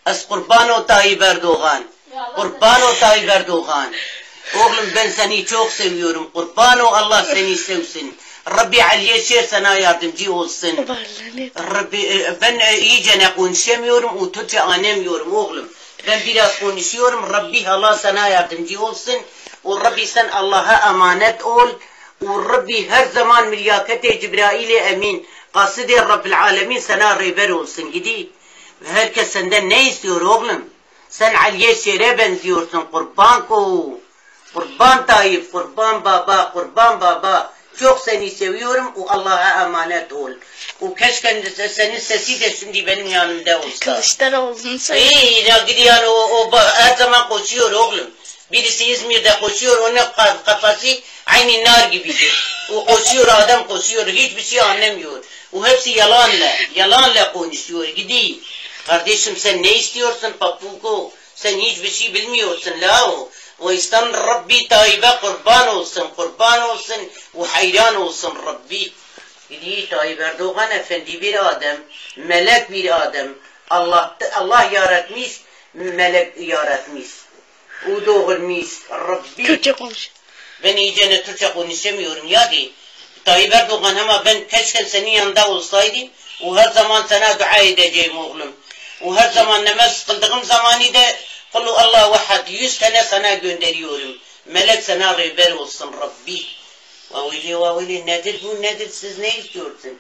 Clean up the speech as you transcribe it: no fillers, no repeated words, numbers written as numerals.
Az kurban o Tayyip Erdoğan. Kurban o Tayyip Erdoğan. Oğlum ben seni çok seviyorum. Kurban o Allah seni sevsin. Rabbi Aliye Şer sana yardımcı olsun. Rabbi ben iyice ne konuşamıyorum. O Türkçe anlamıyorum oğlum. Ben biraz konuşuyorum. Rabbi Allah sana yardımcı olsun. O Rabbi sen Allah'a emanet ol. O Rabbi her zaman mülakete Cibrail'e emin. Kaside Rabbil Alemin sana rehber olsun. Gidi. Herkes senden ne istiyor oğlum? Sen Aliye Şer'e benziyorsun. Kurban ko. Kurban Tayyip. Kurban baba. Kurban baba. Çok seni seviyorum. O Allah'a emanet ol. O keşke senin sesi de şimdi benim yanımda olsa. Kılıçdaroğlu'nu söyle. Ya gidiyor o her zaman koşuyor oğlum. Birisi İzmir'de koşuyor. Onun kafası aynı nar gibidir. O koşuyor adam koşuyor. Hiçbir şey anlamıyor. O hepsi yalanla konuşuyor. Gideyim. Kardeşim sen ne istiyorsun papuko? Sen hiçbir şey bilmiyorsun la o. O İslam Rabbi Tayyip'e kurban olsun, o hayran olsun Rabbi. Dedi Tayyip Erdoğan Efendi bir adam, melek bir adam. Allah yaratmış, melek yaratmış. O doğurmuş Rabbi. Türkçe konuş. Ben iyice Türkçe konuşamıyorum ya de. Tayyip Erdoğan ama ben keşke senin yanında olsaydım. O her zaman sana dua edeceğim oğlum. O her zaman namaz kıldığım zamanı da Kullu Allah vahad 100 tane sana gönderiyorum. Melek sana rehber olsun Rabbi. Vavili nedir bu nedir siz ne istiyorsun?